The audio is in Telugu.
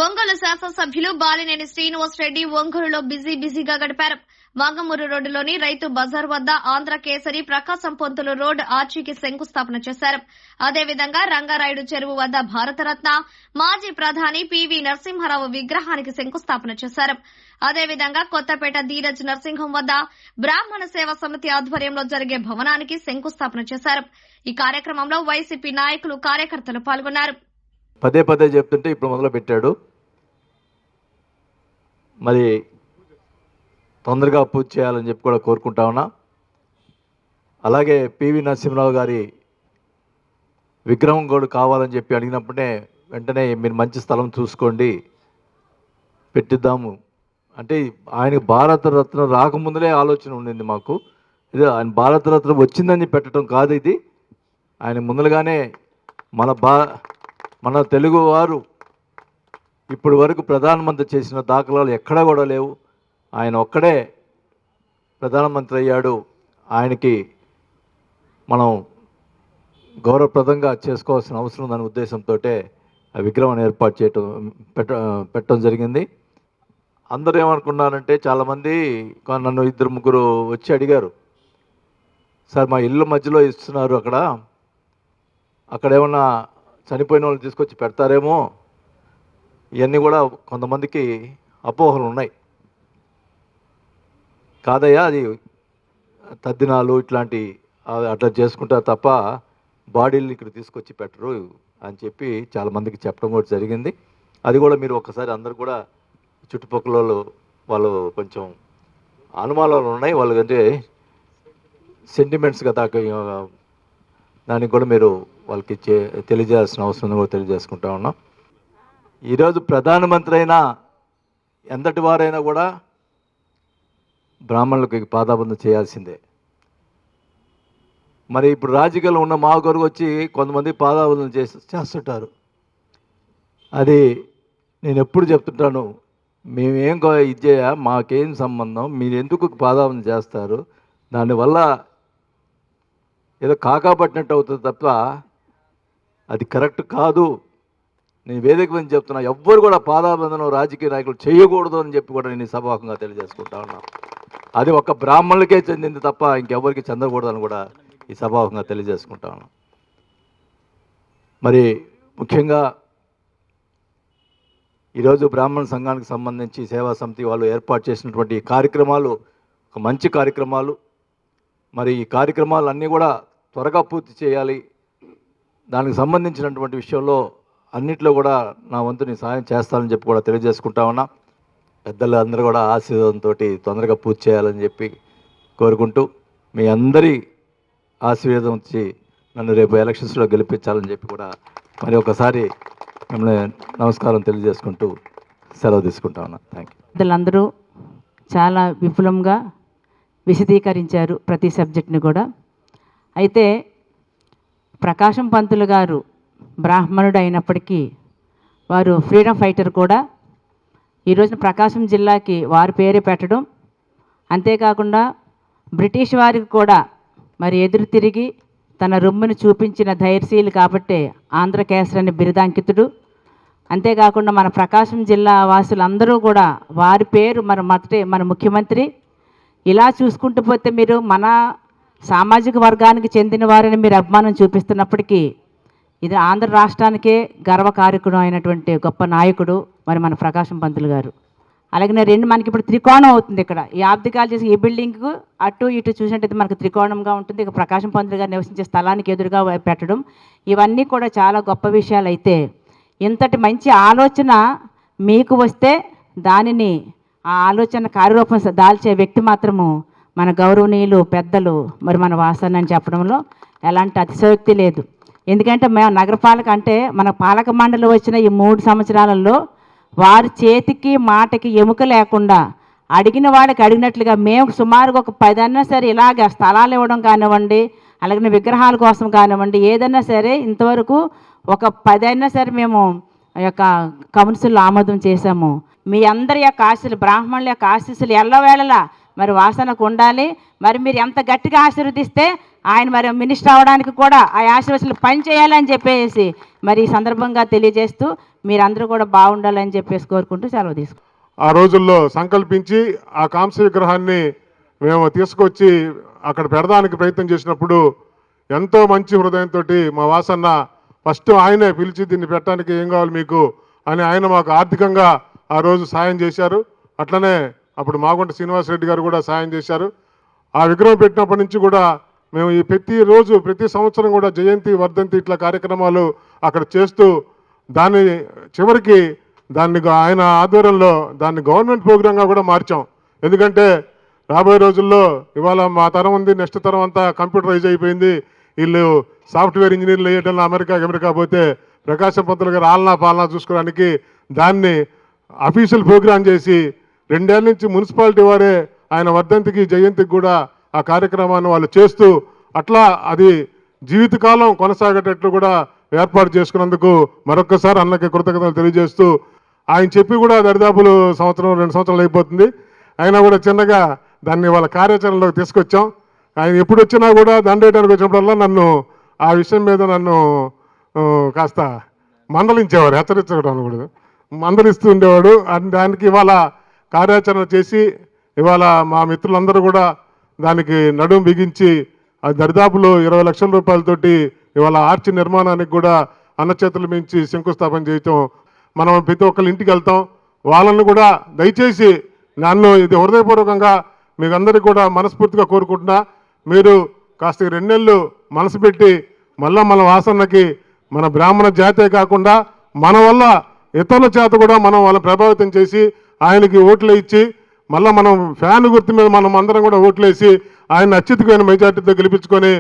ఒంగోలు శాసనసభ్యులు బాలినేని శ్రీనివాస్ రెడ్డి ఒంగోలులో బిజీగా గడిపారు. మంగమూరు రోడ్డులోని రైతు బజార్ వద్ద ఆంధ్ర కేసరి ప్రకాశం పంతులు రోడ్ ఆర్చీకి శంకుస్థాపన చేశారు. అదేవిధంగా రంగారాయుడు చెరువు వద్ద భారతరత్న మాజీ ప్రధాని పివి నరసింహారావు విగ్రహానికి శంకుస్థాపన చేశారు. అదేవిధంగా కొత్తపేట ధీరజ్ నర్సింహం వద్ద బ్రాహ్మణ సేవా సమితి ఆధ్వర్యంలో జరిగే భవనానికి శంకుస్థాపన చేశారు. ఈ కార్యక్రమంలో వైసీపీ నాయకులు కార్యకర్తలు పాల్గొన్నారు. పదే చెప్తుంటే ఇప్పుడు మొదలు పెట్టాడు. మరి తొందరగా పూజ చేయాలని చెప్పి కూడా కోరుకుంటా ఉన్నా. అలాగే పివి నరసింహరావు గారి విగ్రహం కూడా కావాలని చెప్పి అడిగినప్పుడే వెంటనే మీరు మంచి స్థలం చూసుకోండి పెట్టిద్దాము అంటే ఆయనకు భారతరత్న రాకముందులే ఆలోచన ఉండింది మాకు. ఇది ఆయన భారతరత్న వచ్చిందని పెట్టడం కాదు, ఇది ఆయన ముందుగానే మన తెలుగు వారు ఇప్పటి వరకు ప్రధానమంత్రి చేసిన దాఖలాలు ఎక్కడా కూడా లేవు. ఆయన ఒక్కడే ప్రధానమంత్రి అయ్యాడు. ఆయనకి మనం గౌరవప్రదంగా చేసుకోవాల్సిన అవసరం ఉందనే ఉద్దేశంతో ఆ విగ్రహం ఏర్పాటు పెట్టడం జరిగింది. అందరూ ఏమనుకున్నారంటే చాలామంది నన్ను 2-3 వచ్చి అడిగారు, సార్ మా ఇల్లు మధ్యలో ఇస్తున్నారు, అక్కడ ఏమన్నా చనిపోయిన వాళ్ళని తీసుకొచ్చి పెడతారేమో, ఇవన్నీ కూడా కొంతమందికి అపోహలు ఉన్నాయి. కాదయ్యా, అది తద్దినాలు ఇట్లాంటి అట్లా చేసుకుంటారు తప్ప బాడీలు ఇక్కడ తీసుకొచ్చి పెట్టరు అని చెప్పి చాలామందికి చెప్పడం కూడా జరిగింది. అది కూడా మీరు ఒకసారి అందరు కూడా చుట్టుపక్కల వాళ్ళు కొంచెం అనుమానాలు ఉన్నాయి, వాళ్ళకంటే సెంటిమెంట్స్ కదా, దానికి కూడా మీరు వాళ్ళకి తెలియజేయాల్సిన అవసరం కూడా తెలియజేసుకుంటా ఉన్నాం. ఈరోజు ప్రధానమంత్రి అయినా ఎంతటి వారైనా కూడా బ్రాహ్మణులకు పాదాబంధం చేయాల్సిందే. మరి ఇప్పుడు రాజకీయాల్లో ఉన్న మా కొరకు వచ్చి కొంతమంది పాదాబంధం చేస్తుంటారు. అది నేను ఎప్పుడు చెప్తుంటాను, మేమేం ఇచ్చేయ మాకేం సంబంధం, మీరు ఎందుకు పాదాబంధం చేస్తారు, దానివల్ల ఏదో కాకాపట్టినట్టు అవుతుంది తప్ప అది కరెక్ట్ కాదు. నేను వేదిక మీద చెప్తున్నా, ఎవ్వరు కూడా పాదాబంధనం రాజకీయ నాయకులు చేయకూడదు అని చెప్పి కూడా నేను సభాముఖంగా తెలియజేసుకుంటా ఉన్నాను. అది ఒక బ్రాహ్మణులకే చెందింది తప్ప ఇంకెవ్వరికి చెందకూడదని కూడా ఈ సభాముఖంగా తెలియజేసుకుంటా ఉన్నాను. మరి ముఖ్యంగా ఈరోజు బ్రాహ్మణ సంఘానికి సంబంధించి సేవా సమితి వాళ్ళు ఏర్పాటు చేసినటువంటి కార్యక్రమాలు ఒక మంచి కార్యక్రమాలు. మరి ఈ కార్యక్రమాలు అన్నీ కూడా త్వరగా పూర్తి చేయాలి. దానికి సంబంధించినటువంటి విషయంలో అన్నిట్లో కూడా నా వంతు నేను సాయం చేస్తానని చెప్పి కూడా తెలియజేసుకుంటా ఉన్నా. పెద్దలు అందరూ కూడా ఆశీర్వాదంతో తొందరగా పూర్తి చేయాలని చెప్పి కోరుకుంటూ మీ అందరి ఆశీర్వాదం వచ్చి నన్ను రేపు ఎలక్షన్స్లో గెలిపించాలని చెప్పి కూడా మరి ఒకసారి మిమ్మల్ని నమస్కారం తెలియజేసుకుంటూ సెలవు తీసుకుంటా ఉన్నా. Thank you. పెద్దలందరూ చాలా విపులంగా విశదీకరించారు ప్రతి సబ్జెక్ట్ని కూడా. అయితే ప్రకాశం పంతులు గారు బ్రాహ్మణుడు అయినప్పటికీ వారు ఫ్రీడమ్ ఫైటర్ కూడా. ఈరోజున ప్రకాశం జిల్లాకి వారి పేరే పెట్టడం, అంతేకాకుండా బ్రిటిష్ వారికి కూడా మరి ఎదురు తిరిగి తన రొమ్మును చూపించిన ధైర్యశీలు కాబట్టే ఆంధ్ర కేసరి అని బిరుదాంకితుడు. అంతేకాకుండా మన ప్రకాశం జిల్లా వాసులందరూ కూడా వారి పేరు మన ముఖ్యమంత్రి. ఇలా చూసుకుంటూ పోతే మీరు మన సామాజిక వర్గానికి చెందిన వారిని మీరు అభిమానం చూపిస్తున్నప్పటికీ ఇది ఆంధ్ర రాష్ట్రానికే గర్వకారకుడు అయినటువంటి గొప్ప నాయకుడు మరి మన ప్రకాశం పంతులు గారు. అలాగే మనకి ఇప్పుడు త్రికోణం అవుతుంది. ఇక్కడ ఈ ఆబ్దికాలు చేసి ఈ బిల్డింగ్కు అటు ఇటు చూసినట్టయితే మనకు త్రికోణంగా ఉంటుంది. ఇక ప్రకాశం పంతులు గారు నివసించే స్థలానికి ఎదురుగా పెట్టడం, ఇవన్నీ కూడా చాలా గొప్ప విషయాలు. అయితే ఇంతటి మంచి ఆలోచన మీకు వస్తే దానిని ఆ ఆలోచన కార్యరూపం దాల్చే వ్యక్తి మాత్రము మన గౌరవనీయులు పెద్దలు మరి మన వాసన అని చెప్పడంలో ఎలాంటి అతిశయోక్తి లేదు. ఎందుకంటే మేము నగరపాలక అంటే మన పాలక మండలి వచ్చిన ఈ 3 సంవత్సరాలలో వారి చేతికి మాటకి ఎముక లేకుండా అడిగిన వాళ్ళకి అడిగినట్లుగా మేము సుమారుగా ఒక 10 అన్నా సరే ఇలాగ స్థలాలు ఇవ్వడం కానివ్వండి, అలాగే విగ్రహాల కోసం కానివ్వండి, ఏదన్నా సరే ఇంతవరకు ఒక 10 అయినా సరే మేము యొక్క కౌన్సిల్ ఆమోదం చేశాము. మీ అందరి యొక్క ఆశీస్సులు, బ్రాహ్మణుల యొక్క ఆశీస్సులు ఎల్లవేళలా మరి వాసనకు ఉండాలి. మరి మీరు ఎంత గట్టిగా ఆశీర్వదిస్తే ఆయన మరి మినిస్టర్ అవడానికి కూడా ఆ ఆశీర్వచనలు పని చేయాలని చెప్పేసి మరి ఈ సందర్భంగా తెలియజేస్తూ మీరందరూ కూడా బాగుండాలని చెప్పేసి కోరుకుంటూ సెలవు తీసుకుంటాం. ఆ రోజుల్లో సంకల్పించి ఆ కాంస్య విగ్రహాన్ని మేము తీసుకొచ్చి అక్కడ పెడదానికి ప్రయత్నం చేసినప్పుడు ఎంతో మంచి హృదయంతో మా వాసన్న ఫస్ట్ ఆయనే పిలిచి దీన్ని పెట్టడానికి ఏం కావాలి మీకు అని ఆయన మాకు ఆర్థికంగా ఆ రోజు సాయం చేశారు. అట్లనే అప్పుడు మాగుంట శ్రీనివాసరెడ్డి గారు కూడా సాయం చేశారు. ఆ విగ్రహం పెట్టినప్పటి నుంచి కూడా మేము ఈ ప్రతిరోజు ప్రతి సంవత్సరం కూడా జయంతి వర్ధంతి ఇట్లా కార్యక్రమాలు అక్కడ చేస్తూ దాన్ని చివరికి దాన్ని ఆయన ఆధ్వర్యంలో దాన్ని గవర్నమెంట్ ప్రోగ్రాంగా కూడా మార్చాం. ఎందుకంటే రాబోయే రోజుల్లో ఇవాళ మా తరం ఉంది, నెక్స్ట్ తరం అంతా కంప్యూటరైజ్ అయిపోయింది. వీళ్ళు సాఫ్ట్వేర్ ఇంజనీర్లు వేయటం అమెరికా పోతే ప్రకాశం పంతులు గారు ఆలనా పాలనా చూసుకోవడానికి దాన్ని అఫీషియల్ ప్రోగ్రాం చేసి 2 ఏళ్ళ నుంచి మున్సిపాలిటీ వారే ఆయన వర్ధంతికి జయంతికి కూడా ఆ కార్యక్రమాన్ని వాళ్ళు చేస్తూ అట్లా అది జీవితకాలం కొనసాగేటట్లు కూడా ఏర్పాటు చేసుకున్నందుకు మరొక్కసారి అన్నకి కృతజ్ఞతలు తెలియజేస్తూ ఆయన చెప్పి కూడా దరిదాపులు 1-2 సంవత్సరాలు అయిపోతుంది. అయినా కూడా చిన్నగా దాన్ని వాళ్ళ కార్యాచరణలోకి తీసుకొచ్చాం. ఆయన ఎప్పుడు వచ్చినా కూడా దండేయడానికి వచ్చినప్పుడల్లా నన్ను ఆ విషయం మీద నన్ను కాస్త మందలించేవారు, హెచ్చరించడం కూడా మందలిస్తూ ఉండేవాడు. దానికి ఇవాళ కార్యాచరణ చేసి ఇవాళ మా మిత్రులందరూ కూడా దానికి నడుం బిగించి అది దరిదాపులో 20 లక్షల రూపాయలతోటి ఇవాళ ఆర్చి నిర్మాణానికి కూడా అన్న చేతులు మించి శంకుస్థాపన చేయటం. మనం ప్రతి ఒక్కరి ఇంటికి వెళ్తాం, వాళ్ళని కూడా దయచేసి నన్ను ఇది హృదయపూర్వకంగా మీకు అందరికీ కూడా మనస్ఫూర్తిగా కోరుకుంటున్నా. మీరు కాస్త 2 నెలలు మనసు పెట్టి మళ్ళా మన వాసన్నకి మన బ్రాహ్మణ జాతే కాకుండా మన వల్ల ఇతరుల చేత కూడా మనం వాళ్ళని ప్రభావితం చేసి ఆయనకి ఓట్లు ఇచ్చి మళ్ళీ మనం ఫ్యాన్ గుర్తు మీద మనం అందరం కూడా ఓట్లేసి ఆయన అత్యధికమైన మెజార్టీతో గెలిపించుకొని